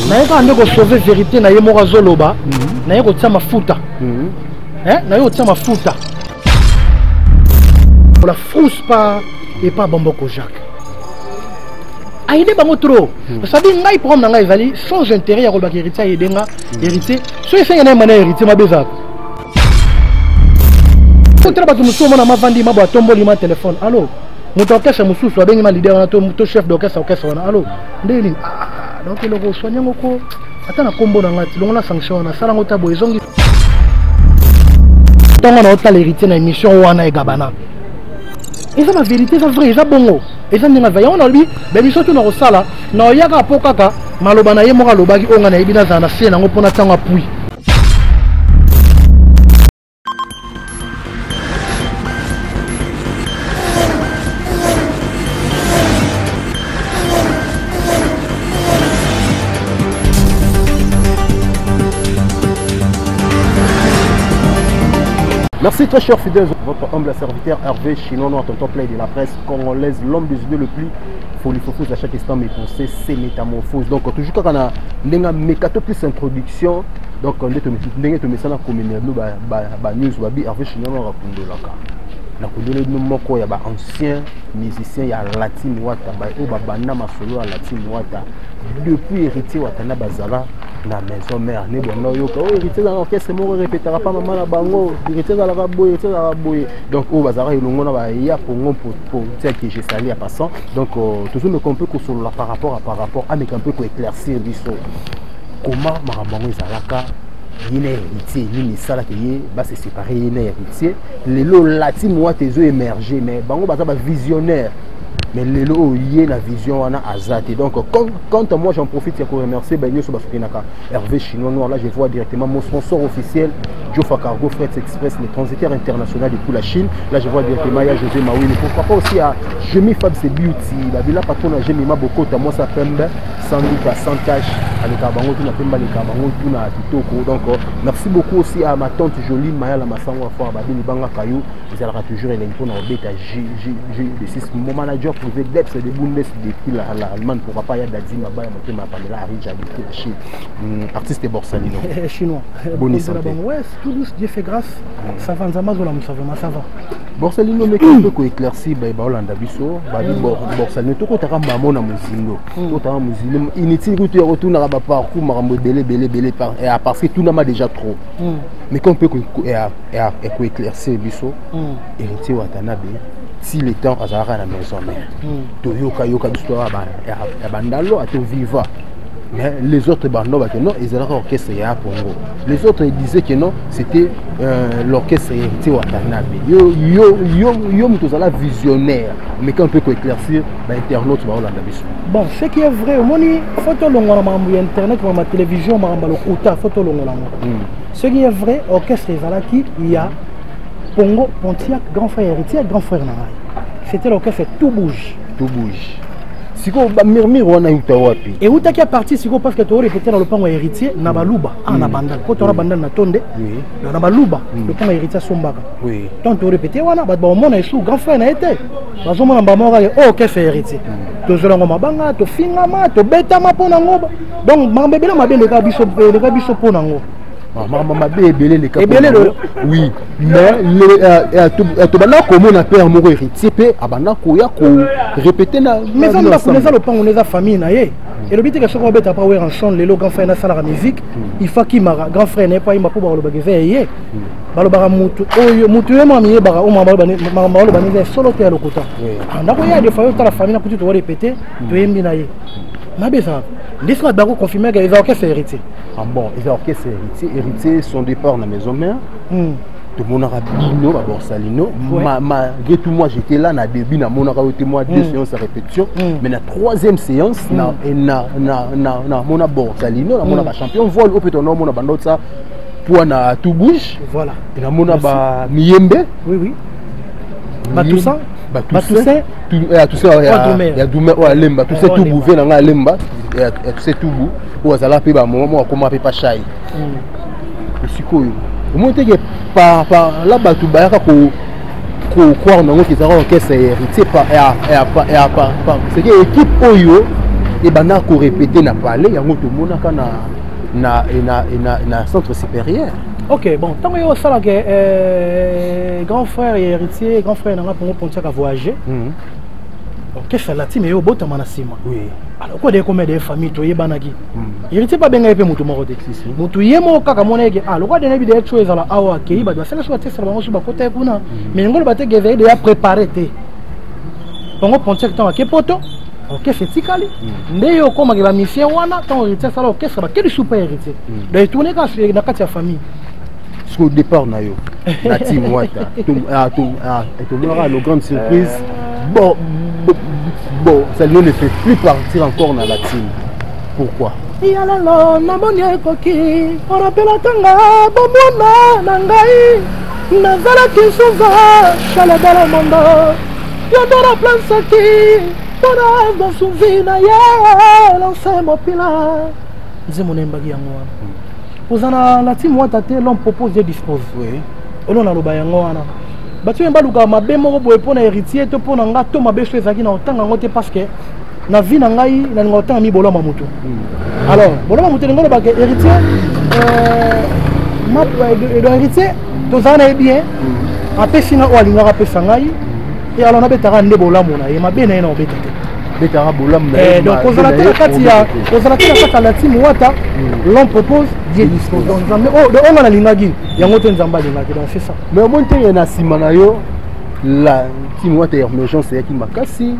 naye ka ndeko sauver vérité na ye moko azoloba naye kotia mafuta naye kotia mafuta la frousse pas et pas Bamboko Jacques aide bango trop ça dit ngai problème na ngai ezali sans intérêt ya kolobaka héritier aidenga héritier so esenga na mana héritier mabeza kotela bato mosusu omona mavandi mabo atomboli ma téléphone allo moto orchestre mosusu abengi ma leader wana to chef d'orchestre wana allo ndeni donc eloko soigner ngoko ata na kombo na ngati longola sanction wana sala ngota boye zongi tongo na otala héritier na émission wana egabana eza ma vérité eza vrai eza bongo eza ndinga va yona lobi bémission to na kosala na oyaka po kaka maloba na ye moko alobaki onga na yebina za na sie nango mpona ntango apui. Merci très cher fidèles, votre humble serviteur Hervé Chinois, notre tonton play de la presse congolaise, l'homme des idées le plus folifofose à chaque instant, mes pensées, c'est métamorphose. Donc toujours quand on a une mécato plus introduction, donc on est un message comme news, Hervé Chinois raconte là. Na kundele nomoko ya ba ancien musicien ya Latin Wata ba o ba bana masolo ya Latin Wata depuis héritier Watana bazala na maison mère ne bonno yo ko héritier dans l'orchestre mo répétera pas maman na bango héritier dans la boye donc o bazala ilongo na ba ya pongo pour dire que j'ai sali à passant donc toujours me compte que sur la par rapport à mais un peu ko éclaircir biso comment marabango ezalaka il est héritier, il est ça qui va se séparer, il est héritier. Les lots latins moi tes yeux émergés, mais bango baza visionnaire. Mais les lots y est la vision on a azate. Donc quand moi j'en profite pour remercier Benyo Sobasokinaka, Hervé Chinois Noir. Là je vois directement mon sponsor officiel, Jofa Cargo Freight Express, le transitaire international depuis la Chine. Là je vois directement Yaya José Maouine. Pourquoi pas aussi à Jemi Fab c'est Beauty. La villa patron à Jemi Maboko, à moi ça pembe, sans doute à 100 cash. À l'écarbango, tout n'a pas l'écarbango, tout n'a Titoko. Donc merci beaucoup aussi à ma tante Jolie Maya la Massango Fort Babini Banga Kayou. Ils allaient toujours les impôts dans le bêta G6. Mon manager privé d'être des Bundes depuis l'Allemagne. Pourquoi pas y a Dadzi Mabaya ma Pamela Arija depuis la Chine. Artiste et Borsalino. Chinois. Bonne santé. Ouais, tout douce, Dieu fait grâce. Ça va, ça va. Borsalino mais quand on peut éclaircir bah Hollande biso bah Borsalino tout quand on a mon muzindo tout on muzindo inutile que tu retournes à ba parcours marambo belé par et à parce que tout n'a pas déjà trop mais quand on peut éclaircir biso héritier Watanabe si le temps azara à la maison mère to yoka biso ya bandalo à to viva. Mais les autres bandos que non, ils avaient l'orchestre à Pongo. Les autres ils disaient que non, c'était l'orchestre héritier Watanabe. Yo mutozala visionnaire. Mais quand on peut éclaircir, l'internaute va Hollande biso. Bon, ce qui est vrai, moni photo longo na mambo internet ou ma télévision maramba lokuta photo longo na mo. Ce qui est vrai, orchestre ezalaki il y a Pongo, Pontiac, grand frère héritier, grand frère Nangai. C'était l'orchestre Tout bouge. Tout bouge. Siko ba murmure wana yuta wapi et où t'as parti siko parce que tu aurais répété dans le pango héritier na baluba na bandal ko tora bandal na tonde oui na baluba le pango héritier sombaka oui donc tu aurais répété wana ba mona sou grand frère na été bazo mona mbamora oh qu'est fait héritier to zola ngoma banga to fingama to betama pona ngoba donc mambebela mabele ka biso pona ngo maman bébé les capes oui mais tu vas comment on appelle un mot héritier pe abana koya ko répéter na mais on a connaissé le pan on est famille na ye et le but que ce qu'on bête pas ouais ensemble les grand frère na sala musique il faut qu'il mara grand frère n'est pas il m'a pas le bagage ye balobara mutu oyo mutu ye mami bara o mama lo bani solo te lokota anda ko ya de fois ta la famille na kuti to répéter to yembi na ye mabeza laisse-moi d'abord confirmer que les orchestres héritiers. Ah bon, les orchestres héritiers son départ dans la maison mère. Tout le monde a Bino, à Borsalino. Malgré tout, moi j'étais là, na début, na mon moi deux séances à répétition. Mais la troisième séance, na mon Borsalino, na mon champion vol, au péton, mon abandon ça, pour na tout bouge. Voilà. Et na mon Miyembe. Oui, oui. Batoussa. Batoussa. Il y a Doumé, Lemba, tout ça tout bouvé dans la Lemba. Et c'est tout bout. Ou à la péba, moi, comment pas chai. Et c'est quoi? Au moins, que par là-bas, tout bas, qu'on croit en qu'ils auront orchestre héritier par c'est que l'équipe Oyo, et bana ko répéter na parler yango to monaka na centre supérieur. Ok, bon, tant que vous savez que grand frère et héritier, grand frère n'a pas pour voyager. Qu'est-ce que la team est au bout de Manasima? Oui. Alors, quoi, combien de familles tu es banagi? Héritier pas bien épais, moutou morode. Moutou yemo kaka monege. Ah, le roi de Nabi de choses à la awa qui va c'est la soit c'est la manche côté kuna. Mais ngolo batte geve déjà préparé té. Pongo ponche tant que poto. Ok, c'est tikali. Ndeyo koma la mission wana tant héritier ça là ok ça va quel super héritier. De tourner quand c'est na kati ya famille. Au départ na yo. La team wata. Tout le grande surprise. Bon, ça ne fait plus partir encore dans la team. Pourquoi? Il y a la lone, mon coquille, on appelle la tanga, bon nangai, nazala qui sauva, chalabala manda, y'a la place qui, ton âge souvina, y'a l'ancien mopila. Dis mon embagi à moi. Vous en avez la team, moi, l'homme propose et dispose. Oui. On a le bayangoana. Batu mbaluka mabe moko boye pona héritier to pona nga to mabe so ezaki na otanga ngote parce que na vie na ngai na ngotanga mi boloma mutu. Alors boloma mutu ngolo ba héritier ma do héritier to zana bien apesi na o alinga apesa ngai et alors na betara nde bolamo na ye mabe na ye na obeta te. Betara bolamo na. Donc kozala te kati ya la team wata l'on propose Dieu dispose. Donc nzambe de on na lingaki yango te nzamba lingaki donc c'est ça. Mais au monte na simana yo la team wata émergence ya ki makasi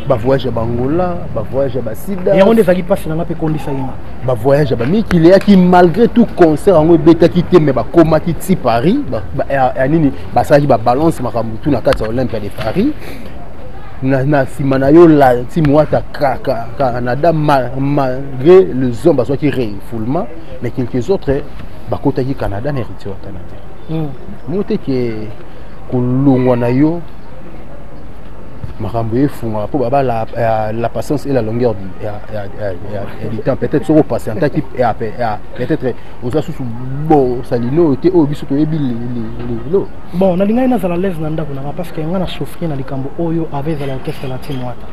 ba voyage ba Angola, ba voyage ba Sida. Yango ndezaki passe na ngape kondisa yima. Ba voyage ba mikile ki malgré tout concert yango beta ki te me ba koma ki ti Paris ba nini ba saki ba balance makamutu na kati ya Olympe de Paris. Na simana yo la team wata Canada malgré les hommes qui refoulement mais quelques autres bakota ki Canada na héritier wa Canada. Moté que kolongwa na yo makambo efunga po baba la patience et la longueur du temps peut-être sur patient qui peut-être aux asus bon salino te o biso to ebi lo bon na linga ina za la lève na ndako na parce que ngana souffrir na likambo oyo avec la orchestre la team wata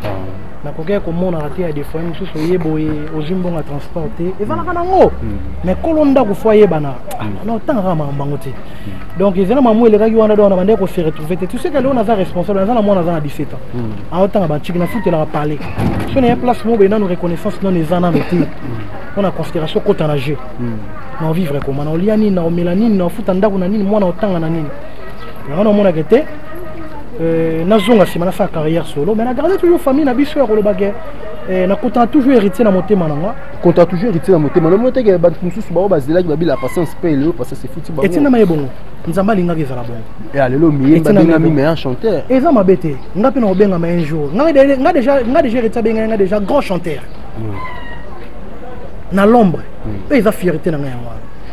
na koke ko mona raté ya des fois musu so yeboye ozimbo nga transporter et vala kana ngo mais kolonda ko foyer bana na tanga mambango te donc ils ont mamu eleka ki wana do na bande ko se retrouver tu sais que là on a responsable na mona za 17 ans en autant à na foot la parler si on a place mo bena nous reconnaissance non les ana métier on a considération côté na jeu na vivre comme na liani na melanine na foot ndako na nini mona otanga na nini on a mona gete nazonga simana sa carrière solo mais na garder toujours famille na biso ko le bagay na content toujours héritier na motema nanga content toujours héritier na motema no moté que ba mususu ba bazela ki ba bila patience pe le parce que c'est foutu ba etina maye bongo nzamba linga ke zala bongo et alelo miye ba benga mi meilleur chanteur et ça mabete nga pe na obenga ma un jour nga déjà héritier benga nga déjà grand chanteur na l'ombre et ça fierté na nga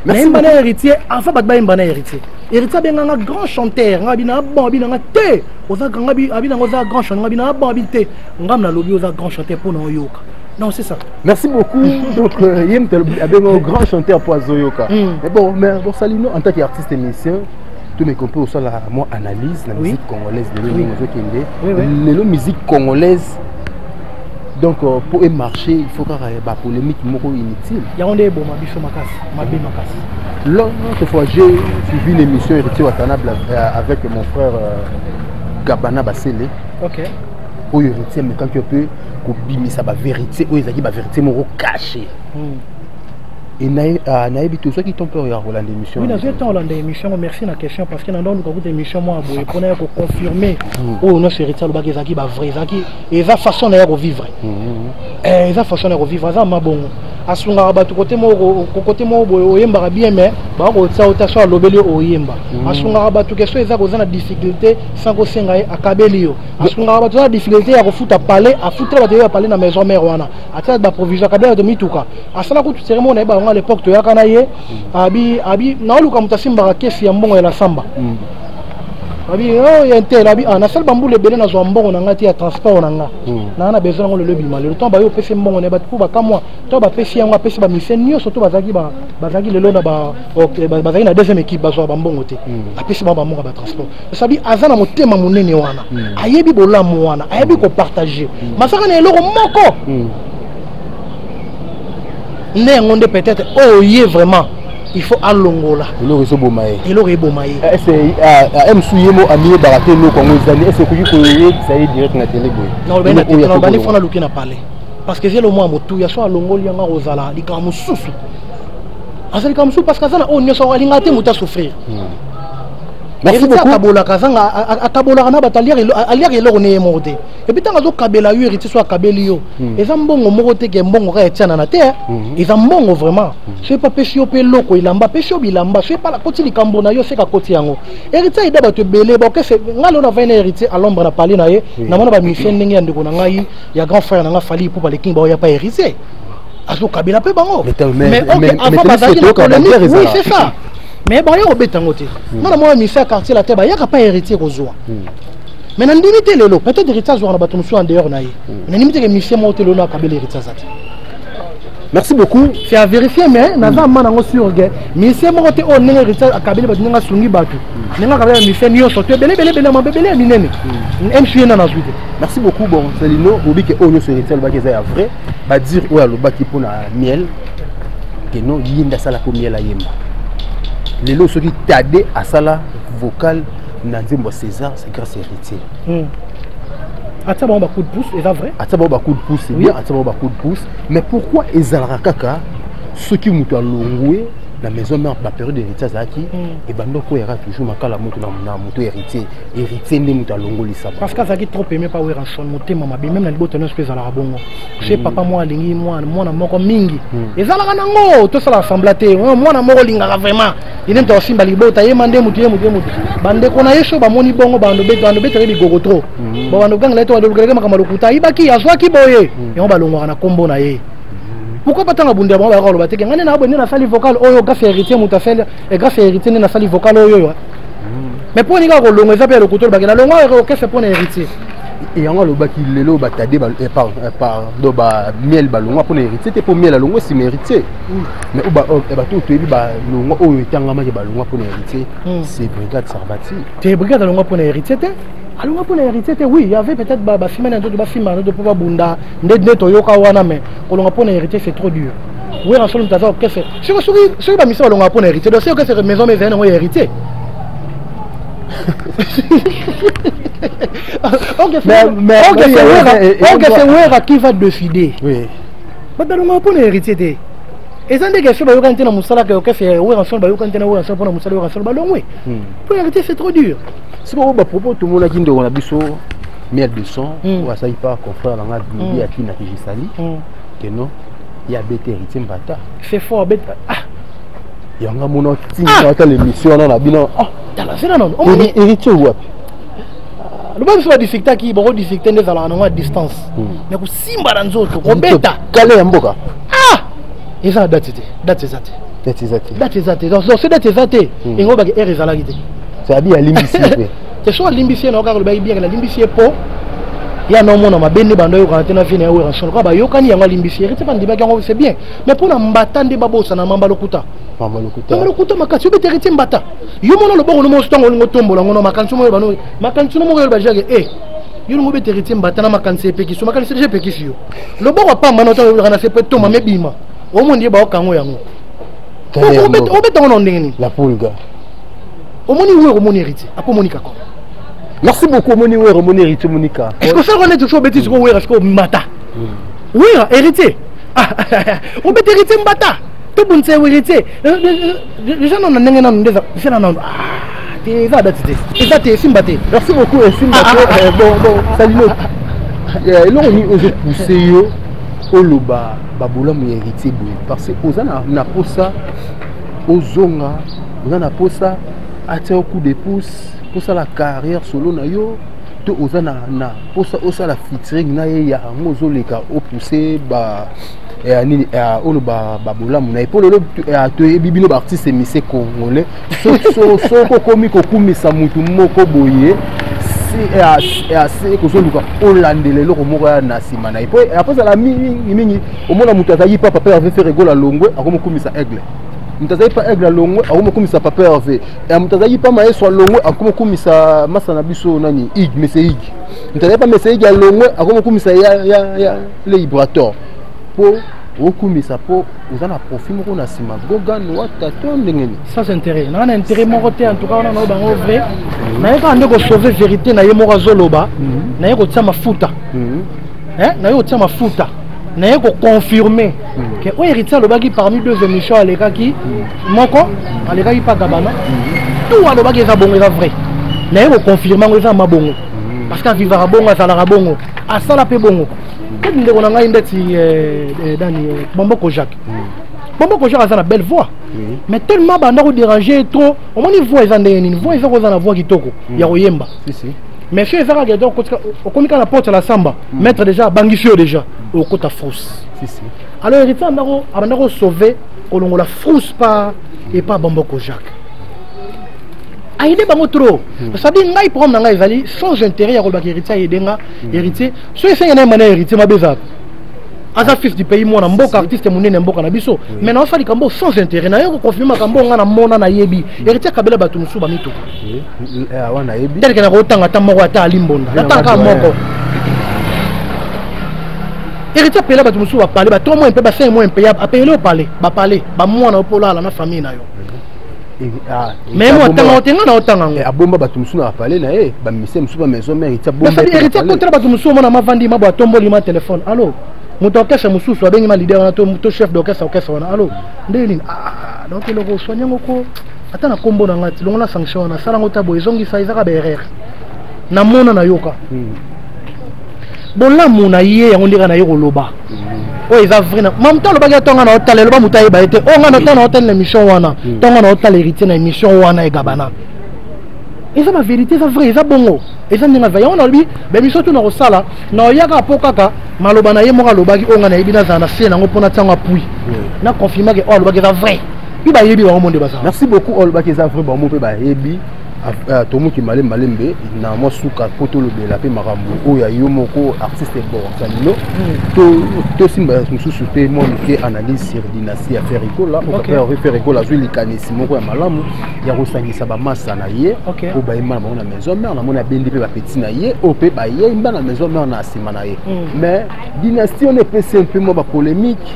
mais mbana héritier enfin ba mbana héritier héritier benga nga grand chanteur nga bina bon bina nga te oza nga bina nga grand chanteur nga bina bon bité ngam na lobi oza grand chanteur pour na oyoka. Non, c'est ça. Merci beaucoup. Donc, Yem un grand chanteur pour Zoyoka. Mais bon, Salino, en tant qu'artiste et musicien, tous mes compères aussi la moi analyse la musique congolaise de la musique congolaise. Donc, pour marcher, il faut qu'il y ait des polémiques inutiles. Il y a des bons l'autre fois, j'ai suivi l'émission Héritier Watana avec mon frère Gabana Basele. Ok. Où héritier, mais quand tu peux, ça va vérité, où ils ont vérité, mais caché. Et naïbi tout ça qui t'ont peur à Roland d'émission. Oui, j'ai temps Roland d'émission. Merci la question parce que dans notre émission, moi, on a confirmé. Oh, non, c'est héritier, le bagage qui va vrai, et ça façon de revivre. Et ça façon de revivre, ça m'a bon. Asunga rabatu côté mo oyemba bien mais ba ko tsa otaso lobeli oyemba asunga rabatu keso eza ko zana difficulté sans ko senga akabeli yo asunga rabatu na difficulté ya ko futa parler a futa ba te parler na maison mère wana ata ba provision kadere de mituka asala ko cérémonie ba à l'époque to yakana ye abi na luka mutasimba kesi ya mbongo ya la samba abi yentel abi na sel bambu le belé na zo mbongo na ngati ya transport na nga na na besoin ngo le bima le temps ba yo pese mbongo ne ba ku ba kamwa to ba pesi yango pesi ba mission nyo surtout bazaki le lo na bazaki na deuxième équipe ba zo ba mbongo te a pesi ba mbongo ba transport sabi azana motema monene wana ayebi bolamu wana ayebi ko partager masaka na eloko moko né ngonde peut-être oh y est vraiment il faut alongola il aurait so bomaye il aurait bomaye c'est M Souyemo a mis baraté no comme les années est-ce que vous pouvez ça y direct na télé boy non ben na bani fona luki na parler parce que j'ai le mois motu ya so alongoli nga ozala likamu susu azali kamu susu parce que ça on ne so alinga te muta souffrir. Merci beaucoup. Kabola kazanga akabola na batalier alier elo ne monté et puis tant kabela yu héritier soit kabeli yo eza mbongo moko te ke mbongo ka etiana na terre eza mbongo vraiment c'est pas péché pe loko ilamba péché bilamba c'est pas la koti likambo na yo c'est ka koti yango héritier ida bato belé ba que c'est ngalo na vaine héritier à l'ombre na parler na ye na mona ba mission ndenge ya ndeko na ngai ya grand frère na nga fali pour les king ba ya pas héritier azo kabela pe bango mais avant bazaki oui c'est ça. Mais bon, il y a un peu de temps. Moi, je suis quartier la terre, il n'y a pas héritier aux oies. Mais dans limité le lot, peut-être l'héritage on a battu en dehors naïe. Dans limité que monsieur monte le lot kabel l'héritage. Merci beaucoup. C'est à vérifier mais na za mana ngo sur ge. Monsieur monte on n'est héritage à kabel battu nga sungi batu. Nga kabel monsieur nyo sote belé ma belé minene. MC na nazuite. Merci beaucoup bon Salino, obi que on sur héritage ba que c'est vrai, ba dire o ya lo ba ki pona miel que non yinda sala ko miel ayemba. Les lots qui tardé à sala vocal Nanzimbo César, c'est grâce à héritier. Attends, on va coup de pouce, c'est vrai. Attends, on va coup de pouce, c'est bien. Attends, on va coup de pouce. Mais pourquoi Ezalra Kaka, ceux qui m'ont loué la maison mère la période d'héritage aki et bando ko era toujours makala moto na moto héritier ne muta longoli ça parce que ça qui trop aimé pas ouvrir son moté mama même na liboto no espèce à la bongo chez papa moi lingi moi na moko mingi ezala nango to sala assemblaté moi na moko linga vraiment il est aussi balibota yemande mutu bande kona yeso ba moni bongo bando beto rebi gogo trop ba bando ganga leto ado ganga makama lokuta ibaki azwa ki boye et on balongo na kombo na ye. Pourquoi pas tant abonder bon ba ba te ngane na abonner na sali vocal oyo grâce héritier mutasel et grâce héritier na sali vocal oyo mais pour ni ga ko longo ezapela le couteau ba la longo o que c'est pour héritier et on a le baki lelo ba tade par do ba miel ba longo pour héritier te pour miel la longo c'est héritier mais o ba tout to ba longo oyo tanga ma ba longo pour héritier c'est brigade Sarbati te brigade longo pour héritier te alors pour héritier oui il y avait peut-être ba filmer de ba filmer de pouvoir bunda ndé toyoka wana mais pour longo héritier c'est trop dur oui en solo taza que c'est sur ba mission longo pour héritier donc c'est que c'est maison mais un héritier ok c'est ouais qui va décider oui ba longo pour héritier et ça ndé que ba yoka ntena musala que c'est ouais en solo ba yoka ntena ouais en solo pour musala ouais en solo ba longo pour héritier c'est trop dur. Si vous avez propos, tout le monde a dit qu'on a besoin miel de son, ou à ça il part confrère dans la vie à qui n'a pas sali, que non, il y a bête héritier mbata. C'est fort bête. Ah, il y a un moment qui dans l'émission dans la bilan. Ah, c'est là non. Héritier ou quoi? Le même soit difficile qui bon difficile des à la distance. Mais pour simba dans autres, on bêta. Calé mboka. Ah, et ça date donc c'est date exacte. Et on va que er ezalagité. C'est bien limbici. C'est soit limbici na okaka le bien la limbici po. Ya no mona mabende bando yo kanté na fini ya wera son ba yo kani ya limbici hérité pas ndiba kango c'est bien. Mais pour na mbata ndi babosa na mamba lokuta. Mamba lokuta makati obe hérité mbata. Yo mona lo bongo no mo stongo ngo tombola ngono makantu mo bano. Makantu no mo yo ba jage yo ngo be hérité mbata na makanse peki so makanse je peki yo. Lo bongo pa mano to yo kana se pe to mame bima. O mo ndi ba o kango yango. Obe to no ndengeni. La pulga. Omoni oué mon héritier, à Monica. Merci beaucoup, Moni oué mon héritier Monica. Est-ce que ça on est toujours bêtise qu'on oué parce qu'on mata? Oui, héritier. Ah, on peut héritier mbata. Tout bon c'est héritier. Les gens n'ont n'engagé non déjà. C'est là non. Ah, t'es ça date. Et ça t'es simbaté. Merci beaucoup, simbaté. Bon, salut nous. Et là on y ose pousser yo. Oloba babola mon héritier boy parce que ozana na posa ozonga, ozana posa atteint au coup de pouce pour ça la carrière solo na yo to ozana na pour ça la featuring na ya ngozo leka au pousser ba nini olo ba babola mona pour le to bibino ba artiste misé congolais so ko komi ko kumisa mutu moko boye c'est que zo luka olandele loko moko ya na sima na ipo après ça la mingi au mona mutu azayi papa avait fait rigoler longwe akomo kumisa aigle. Mutazayi pa aigle longwe akomo kumisa papa Hervé et mutazayi pa maestro longwe akomo kumisa masana biso nani ig message mutazayi pa message longwe akomo kumisa ya le vibrateur pour okumisa po oza na profil moko na nsima gogano watato ndenge nini sans intérêt na intérêt moko te en tout cas wana na bango vrai naye kaka nde kosauve vérité na ye moko azoloba naye kotia mafuta naye kotia mafuta naye koconfirme ke oyo héritier alobaki parmi deux émissions alekaki moko alekaki mpa gabana tout alobaki eza bongo eza vrai naye koconfirme yango eza mabongo parce que avivaka bongo azalaka bongo asala mpe bongo kati ndeko na ngai ndeti dani Bomboko Jacques Bomboko Jacques aza na belle voix mais tellement banda kodéranger trop omoni voix eza ndenge nini voix eza koza na voix kitoko ya koyemba mais si ezaka kedo okomi ka na porte la samba mettre déjà bangisi yo déjà okota fausse alors héritier abanda ko sauver kolongola fausse pas et pas Bomboko Jacques aide bango trop ça dit ngai problème na ngai ezali sans intérêt ya kolobaki héritier aidenga héritier so esenga na mana héritier mabeza aza fils du pays mona mboka artiste munene mboka na biso mais na osali kambo sans intérêt na yo confirmer kambo nga na mona na yebi héritier kabela batu musu ba mituka wana yebi tel que na kotanga ta moko ata alimbonda nataka moko héritier pela batu musu ba parler ba 3 mois un peu ba 5 mois un peu appeler au parler ba parler ba mona opola na famille na yo mais moi otanga na otanga ngo abomba batu musu na parler na ye ba mise musu ba maison mais héritier bomba héritier contre batu musu mona mavandi mabo atomboli ma téléphone allô moto orchestre mususu abengi ma leader na to chef d'orchestre wana allô ndeni donc le ko soigner ngoko ata na kombo na ngati longola sanction na sala ngota boy zongi sa izaka berere na mona na yoka bola mona ye yango ndika na ye koloba o eza vrai na mamta lo baga tonga na hôtel lo ba mutai ba ete o nga na tana hôtel na émission wana tonga na hôtel héritier na émission wana e gabana eza ma vérité eza vrai eza bongo eza ndinga va yango na lobi ba émission to na kosala na oyaka po kaka maloba na ye moko alobaki o nga na yebina za na sie nango pona tanga apui na confirmer que o alobaki eza vrai puis ba yebi bango monde basa merci beaucoup alobaki eza vrai bango pe ba yebi tomoki malembe na mwa suka po tolobela mpe makambo oyo ya yo moko artiste bon salino tosimba mosusu mpe mwa mike analyse sur dynastie ya Ferricola okape Ferricola azwi likanisi moko ya malamu ya kosangisa bamasa na ye po bayemba na bango na maison mare namoni abendi mpe bapeti na ye oyo mpe bayemba na maison mare na nsima na ye mais dynastie on epesi mpe mwa bapolémique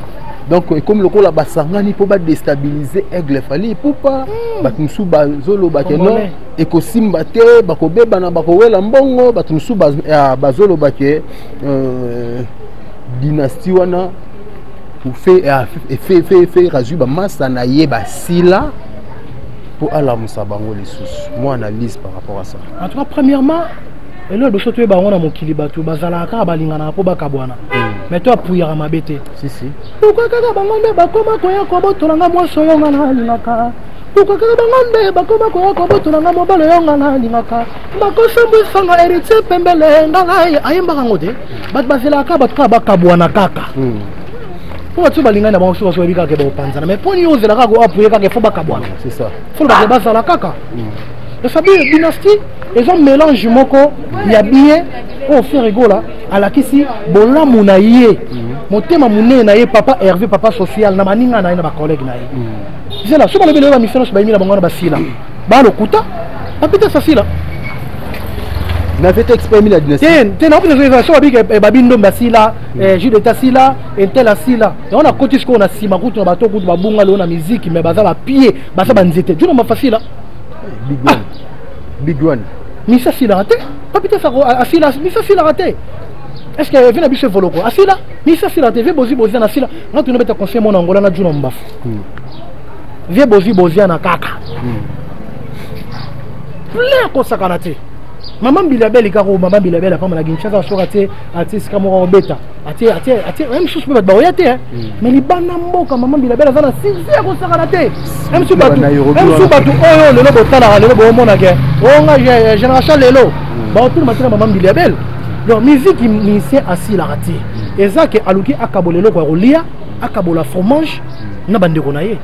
donc comme le coup la basangani pour déstabiliser Aigle Fali pour pas batumsu bazolo bakeno ekosimba te bakobeba na bakowela mbongo batumsu bazolo bake dynastie wana pour faire razu ba massa na ye basila pour ala musabango les sous moi analyse par rapport à ça en tout cas premièrement et là biso to bango na mokili batu bazala ka balingana po bakabwana mais toi apuyaka mabe te si pourquoi kaka bango nde bakoma koya kobotolanga mwasi oyo nga na alingaka pourquoi kaka bango nde bakoma koya kobotolanga mobali oyo nga na alingaka bakosambwisanga héritier pembele nganga ayembaka ngo te bato bazelaka bato kaka bakabwana kaka po bato balingani na bango soki basoyebi kaka bakopanzana mais poni yo ozelaka ko apuye kaka efo bakabwana c'est ça fo bato bazala kaka esabi dynastie eza mélange moko ya bien oyo Ferricola alakisi bolamu na ye motema monene na ye papa Hervé papa social na baninga na ye na bacollègue na ye zela so balobi lelo bamisio nyonso bayimi na bango na basila balokuta bapita sasila n'avait exprimé la dynastie te na opesa so babiki babindo basila jus d'état sila entel asila on a côté ce qu'on a sima kutu na bato kutu babunga leo na musique mais baza ba pied baza banzete juna mafasila big one misa sila raté papita sa asila misa sila raté est-ce que vient biso voloko asila misa sila raté vie bozi na sila na tu no beta conseil mon angola na juna mbafu vie bozi na kaka plein ko sakanate maman bilabeli kako maman bilabeli pa mala ginchaza so raté artiste kamo ko beta ati même chose peut ba oyate mais li bana mboka maman bilabeli za na 6 ko sakanate même sou batu oyo lelo botala lelo bo mona ke o nga génération lelo ba tout matin maman bilabeli donc musique musicien assis la raté eza ke aluki akabolelo ko rolia akabola fromage na bande ko na ye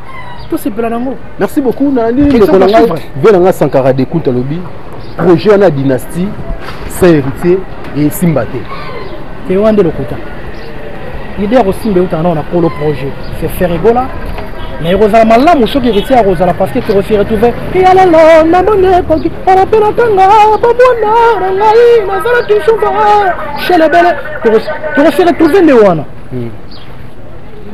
tout c'est planango merci beaucoup nani le kolanga venanga Sankara de Kunta lobi projet na dynastie c'est héritier et Simbate et wande le kuta l'idée aussi mais autant on a pour le projet c'est Ferricola mais Rosa malamu soki héritier Rosa parce que tu refais retrouver et ala la na mone ko ki on appelle kanga ba bona ngai na zala ki souva chez les belles tu refais retrouver les wana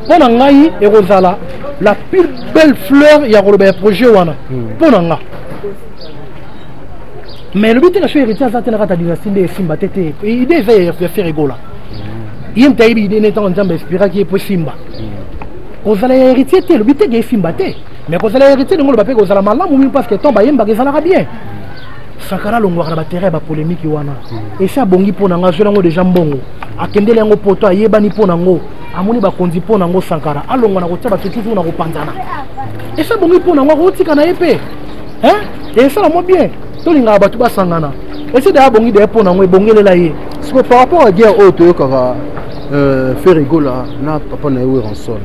Pour ngai et Rosala, la plus belle fleur, il y a le projet wana. Pour nga. Mais le but est que je héritier ça tena kata dynastie de Simba tete. Idée va faire rigola. Il y a une taille idée n'étant en jambe inspiré qui est pour Simba. Rosala héritier te le but est que Simba te. Mais Rosala héritier de ngolo ba pe Rosala malam ou parce que tomba yemba que ça la bien. Sankara longwa na batere ba polémique wana. Et ça bongi pona nga zo lango déjà mbongo. Akendele yango poto ayebani pona ngo. Amoni ba kondi pona ngo Sankara. Alongwa na kotia ba tutu na kopanzana. Et ça bongi pona ngo otika na épée. Hein? Et ça la mo bien. Tolinga ba tuba sangana. Et c'est d'ailleurs bongi de pona ngo bongelela ye. Parce que par rapport à guerre auto kaka faire rigola na papa na Ranson.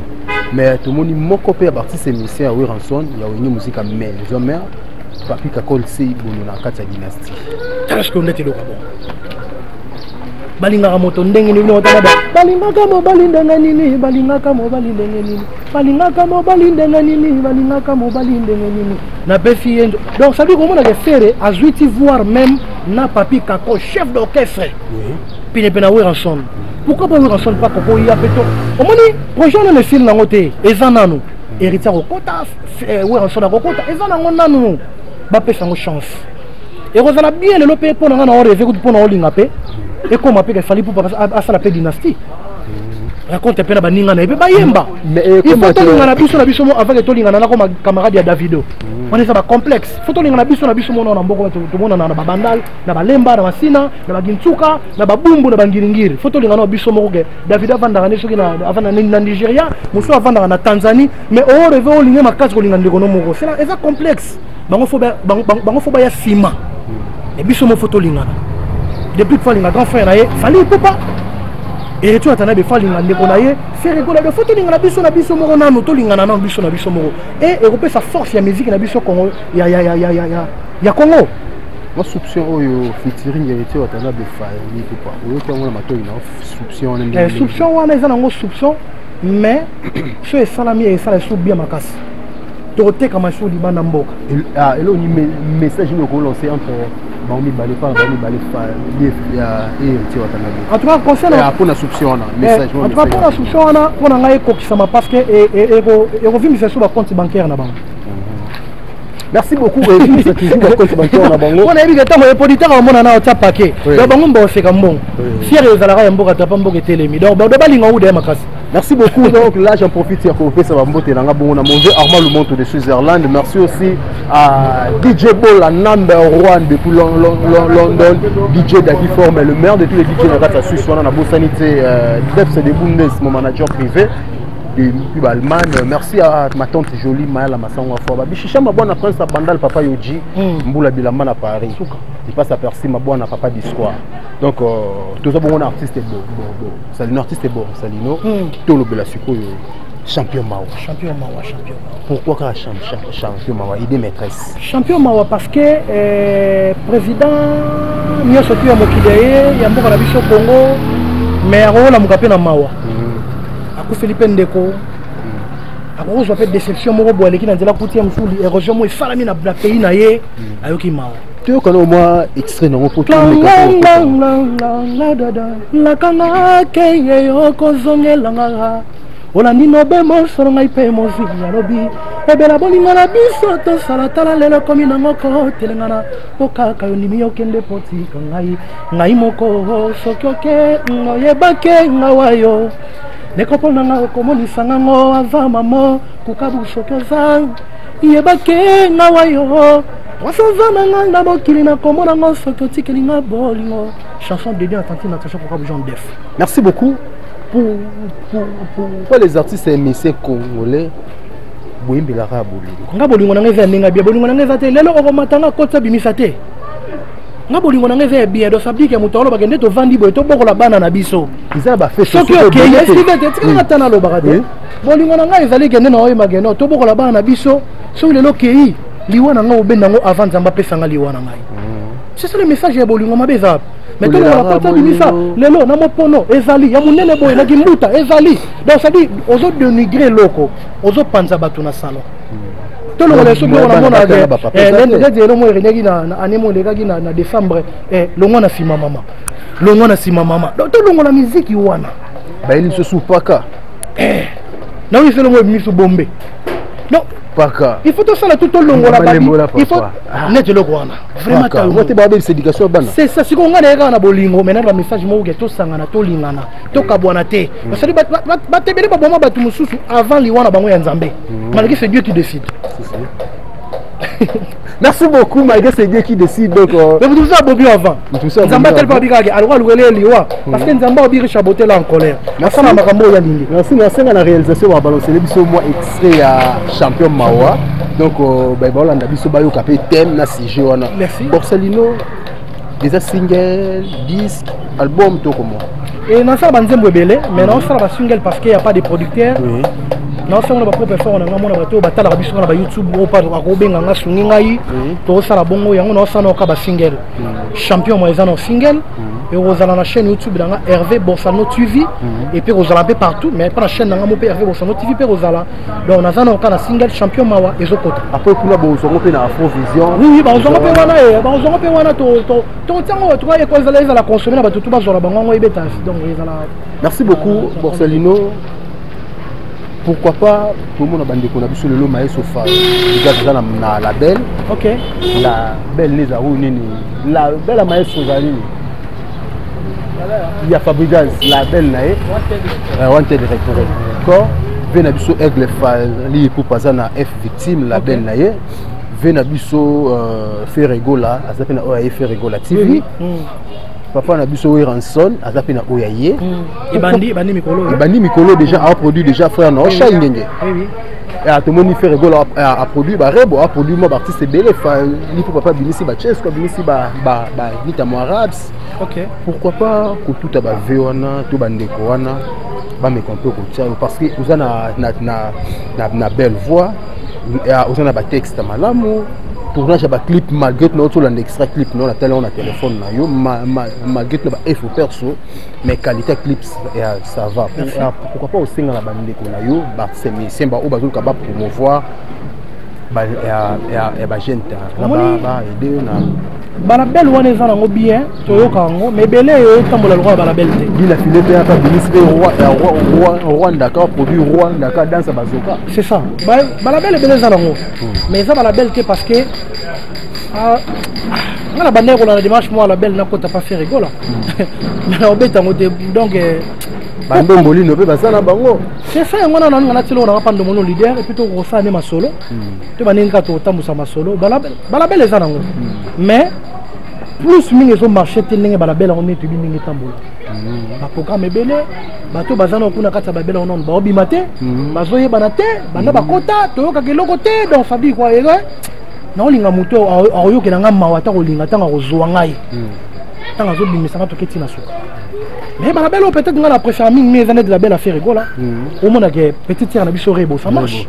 Mais tout le monde moko pe artiste musicien à Ranson, il y a une musique à mais les hommes papi kakol si bono na kati ya dynastie. Est-ce qu'on était là bon? Balinga moto ndenge ni otala ba. Balinga kamo balindanga nini, balinga kamo balindanga nini. Balinga kamo balindanga nini, balinga kamo balindanga nini. Na pefi yendo. Donc ça veut dire comment on a fait à jouiti voir même na papi kakol chef d'orchestre. Oui. Puis ne pena Ranson. Pourquoi pas Ranson pas koko ya peto? Au moni projet na le film na ngote ezananu. Héritier au kota Ranson na kota ezananu nanu. Bapesa ngo chance et Rosala bien le lopé pour na rêver pour na olinga pe et comme appelle fallait pour à ça la paix dynastie raconte pe na baninga na pe bayemba mais il faut tolinga na biso mo avec tolinga na comme camarade ya Davido on est ça ba complexe faut tolinga na biso mo na mboko to mona na babandal na balemba na masina na bagintsuka na babumbu na bangiringiri faut tolinga na biso mo ke Davido avanda na soki na avanda na Nigeria muso avanda na Tanzanie mais au rêver olinga makasi kolinga ndeko no moko c'est là c'est complexe. Bango faut ya sima et biso mo photo lingana depuis que linga grand frère na ye fallait papa et tu attends be falinga ndeko na ye faire rigoler de photo lingana biso mo nanu to lingana na biso mo et européen sa force ya musique na biso Congo ya Congo moi soupçon oyo featuring héritier attends be fallait papa oyo ko ngona mato ina soupçon wana eza nango soupçon mais ce est salami et ça la sou bien makasi Torote comme un libana mboka. Ah, et là on y message nous qu'on lancer entre Baomi Balefa, Baomi Balefa, et tu vas t'en en tout cas concernant pour la soupçon message. En tout cas pour la soupçon on a un qui sama parce que et revient mise sur le compte bancaire là-bas. Merci beaucoup Revin c'est toujours le compte bancaire là-bas. On a vu que tant les producteurs on a un paquet. Donc bango mbo c'est comme bon. Si les alara ya mboka tapa mboka telemi. Donc ba balinga ou de makasi. Merci beaucoup. Donc là, j'en profite pour faire ça. On a mangé Armand Le Monte de Switzerland. Merci aussi à DJ Ball, la number one depuis London. DJ Daddy Forme, le meilleur de tous les DJ de la Suisse. On a beau sanité. Debs de Bundes, mon manager privé. Depuis Allemagne. Merci à ma tante jolie Maya Lamassangwa Foba. Bichicha ma bonne prince à Bandal Papa Yoji. Mboula Bilaman à Paris. Il passe à Percy ma bonne Papa d'histoire. Donc tout ça bon artiste est beau. Salino artiste est beau. Salino. Tout le bel sucre champion Mawa. Champion Mawa. Pourquoi quand champion Mawa idée maîtresse. Champion Mawa parce que président Mia Sopi Amokidaye Yamboka la biso Congo mais à la Mukape na Mawa. Philippe Ndeko ako zo fait déception moko boile ki na nzela kuti ya musuli érosion mo salami na pays na ye ayoki mawa tu connais au moins extrait non pour tout la kanga ke yo ko zongela nga olandi no be mo soro ngai pe mo zigi lobi ebela bolinga na biso to sala tala lelo komi na ngoko telengana okaka yo nimi yo kende poti ngai moko sokyoke ngoyebake ngawayo Nekopol nanga komonisa ngango avama mo kukabu shokozang yebake ngawayo wasozana nganda bokili na komona ngo sokotikeli nga bolingo chanson de Dieu attentive Natacha Kukabu Jean Def. Merci beaucoup pour les artistes émissés congolais boyimbi la bolingo nga bolingo nanga eza ndinga bia bolingo nanga eza te lelo okomatanga kotsa bimisa te nga bolingo nanga eza bien do sabiki ya mutolo bagende to vandi boy to bokola bana na biso iza ba fait soki okay esivete tika tana lo bagate bolingo nanga ezali kende na oyo mageno to bokola bana na biso so lelo kei liwana nga obenda ngo avant nzamba pesa nga liwana ngai c'est ça le message ya bolingo mabeza mais to la kota bimisa lelo na mopono ezali ya munene boy na kimbuta ezali donc ça dit ozo dénigrer loko ozo panza batu na salon tout le monde est sur le monde a dit mo renegi na anemo lekaki na décembre le monde a sima mama donc tout le monde la musique wana ba ili se soupaka na oui c'est le mot miso bombe non paka il faut tout ça là tout au long la babi il faut net le quoi vraiment ta moi te ba be éducation bana c'est ça si on ngana na bolingo maintenant le message mo ke to sangana to lingana to kabwana te parce que ba te bele ba boma ba tumususu avant liwana bango ya nzambe malgré c'est Dieu qui décide. Merci beaucoup, malgré c'est Dieu qui décide. Donc, mais vous tous ça Bobi avant. Nzamba tel pas bigage. Alors le liwa parce que Nzamba obi chaboté là en colère. Merci na makambo ya lingi. Merci à la réalisation va balancer les biso moi extrait à champion Mawa. Donc bah Hollande biso ba yo capé thème na sujet wana. Borsalino déjà single, disque, album tout comment. Et non ça banzembo belé, mais non ça va single parce qu'il y a pas de producteur. Oui. Non ça on va propre faire on a mona bato batala biso na ba YouTube ou pas ko benga nga sungi ngai to sala bongo yango no ça no ka ba single. Champion moi ezana single et vous allez na chaîne YouTube dans Hervé Borsano TV et puis vous allez un peu partout mais pas la chaîne dans mo Hervé Borsano TV puis vous allez donc on a ça no ka na single champion mawa ezokota. Après kuna bo zo pe na Afrovision. Oui ba zo pe wana e ba zo pe wana to tango to ya ko za la consommer na bato tout ba zo la bango ebeta donc ezala. Merci beaucoup Borsalino. Pourquoi pas tout le monde a bandé qu'on a vu sur le lot maïs au phare. Il y a un label. Ok. La belle les a réunis. La belle maïs aux amis. Il y a Fabregas, la belle naïe. Wanted directeur. D'accord. Venabiso Aigle Fali pour passer na F victime la belle naïe. Venabiso Ferregola, ça s'appelle OAE Ferregola TV. Papa na biso Ranson azape na oyaye et bandi mikolo déjà a produit déjà frère no cha ngenge oui et a tomoni faire rigolo a produit ba rebo a produit mo artiste belé fa ni pour papa binisi ba chesko binisi ba nita mo arabs. OK pourquoi pas ko tout ba veona to bandeko wana ba me compter ko tia parce que vous na belle voix vous na ba texte malamu tournage à clip malgré notre extra clip non la télé on a téléphone na yo malgré le effort perso mais qualité clip ça va pourquoi pas au single la bande ko na yo ba c'est ba o bazul ka ba promouvoir ba ba gente ba aider na bala belle wana ezana ngo bien toyoka ngo mais belé tambola le roi bala belle te il a filé bien pas ministre Rwanda ka produit Rwanda ka danse bazoka c'est ça bala belle belé ezana ngo mais ça bala belle te parce que la bande ko na dimanche moi la belle na ko ta pas faire rigola mais on beta ngo donc bando molino pe basana bango c'est ça ngo na ngana tilo na pando mono leader et puis to ko sa ne masolo to baninga to tamusa masolo bala belle ezana ngo mais plus mingi zo marché telinge bala belle on est mingi tambola ba programme belé bato bazana kuna kata ba belle on ba obimate bazo yebana te banda bakota to yoka keloko te donc ça dit quoi na olinga muto ayoke na ngama wata kolinga tanga kozwa ngai tanga zo bimisa to keti na suka mais bala belle peut-être ngala préfère mingi mes années de la belle affaire rigola au monde que petite sœur na biso rebo ça marche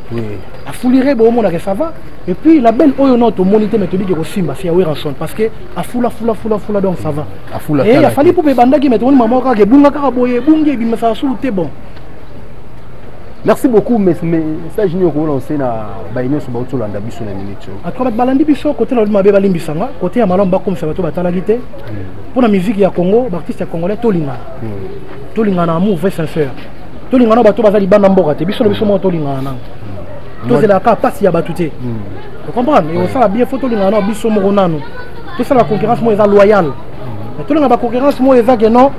a fouli rebo au monde que ça va et puis la belle oyo non to moniter mais to dit que simba fi awe ranson parce que a foula donc ça va a foula et il a fallu pour bandaki mais to maman ka ke bunga ka boye bungi bimisa sous bon. Merci beaucoup mais ça junior ko lancer na baïno so bauto landa biso na minute a trois balandi biso côté la mabe balimbisanga côté ya malamba comme ça bato batalaki pour la musique ya Congo artiste ya congolais tolinga na amour vrai sincère tolinga na bato bazali bana mboka te biso mo tolinga na to c'est la ka passe ya bato te vous comprenez et ça la bien photo tolinga na biso mo nanu to ça la concurrence mo eza loyale mais tolinga ba concurrence mo eza que non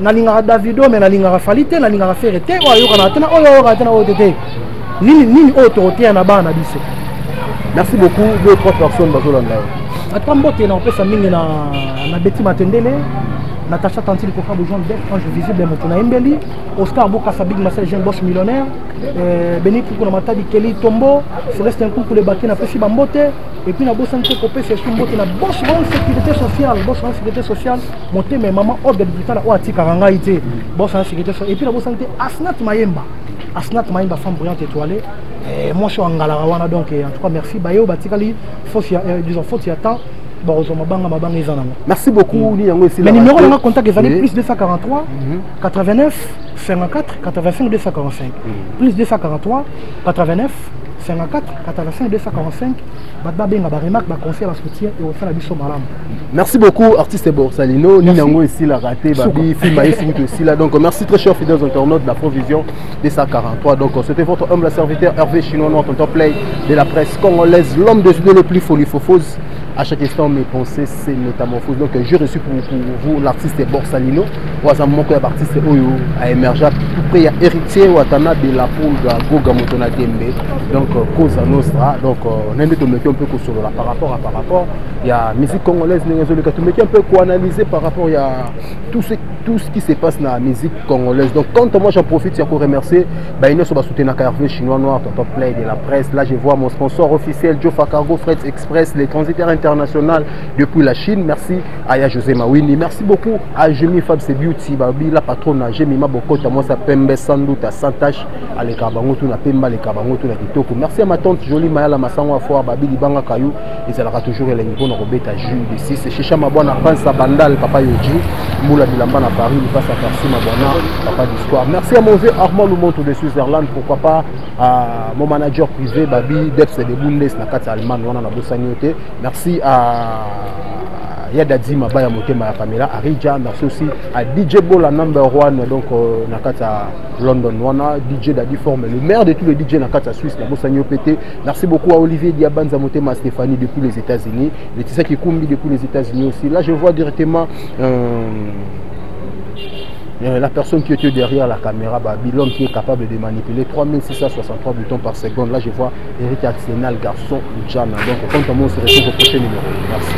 nalinga Davido mais nalinga Falite nalinga Ferete oyo kana tena oyo tete nini autorité na bana biso. Merci beaucoup deux trois personnes bazolanda atambote na opesa mingi na Betty Matendele Natacha Tantili Kofa besoin d'être ange visible Motuna Embeli Oscar Bokassa Big Marcel jeune boss millionnaire Béni Koukou Matadi Kelly Tombo Céleste un coup pour les baquets na pesi bambote et puis na boss santé kopé c'est sous mbote na boss grande sécurité sociale monter mes maman ordre vitale o atika ranga ité boss en sécurité sociale et puis na boss santé Asnat Mayemba femme brillante étoilée et moi je suis en Ngalawana donc en tout cas merci bayo batikali faut disons faut y attendre Merci beaucoup. Mais numéro de contact est plus 243 89 54 85 245. Plus 243 89 54 85 245. Merci beaucoup, artiste Borsalino. Ninango ici la raté, Babi, aussi là. Donc merci très chers fidèles internautes de la Provision des 143. Donc c'était votre humble serviteur Hervé Chinois, notre play de la presse congolaise, l'homme de le plus folifofose. À chaque instant, mes pensées, c'est métamorphose. Donc j'ai reçu pour vous l'artiste Borsalino. L'artiste Oyo a émergé tout près héritier Watana de la poule de Goga Motona Dembe. Donc Cosa Nostra. Donc on a un peu sur par rapport il y a musique congolaise un peu analyser par rapport à tout ce qui se passe dans la musique congolaise. Donc quand moi j'en profite pour remercier soutenir Hervé Chinois Noir, ton top play de la presse. Là je vois mon sponsor officiel Jofa Cargo Freight Express, les transitaires internationaux depuis la Chine. Merci à José Mawini, merci beaucoup à Jemi Fab Beauty Babi, la patronne à Jemi Mabokota, moi ça Pembe sans doute à Santache à l'Ekabangotu na Pemba l'Ekabangotu na Kitoko. Merci à ma tante Jolie Maya la Massango Foire Babi Libanga Kayou, et ça aura toujours les niveaux dans Robeta Jules de 6 c'est Chicha Mabwana Pansa Bandal Papa Yoji Moula Bilamba na Paris, il passe à Percy Mabwana Papa d'Histoire. Merci à mon vieux Armand Lumonto de Switzerland, pourquoi pas à mon manager privé Babi Deps de Bundes na Kata Allemagne on a Bossanioté. Merci à Yadadi Mabaya Motema ya Pamela Arija. Merci aussi à DJ Bola #1 donc Nakata London wana DJ Dadi Forme, le maire de tous les DJ Nakata Suisse na Bossanio PT. Merci beaucoup à Olivier Diabanza Motema Stéphanie depuis les États-Unis, Laetitia Kikumbi depuis les États-Unis aussi. Là je vois directement la personne qui était derrière la caméra, l'homme qui est capable de manipuler 3663 boutons par seconde. Là je vois Eric Arsenal, garçon Jana. Donc quand on se retrouve au prochain numéro. Merci.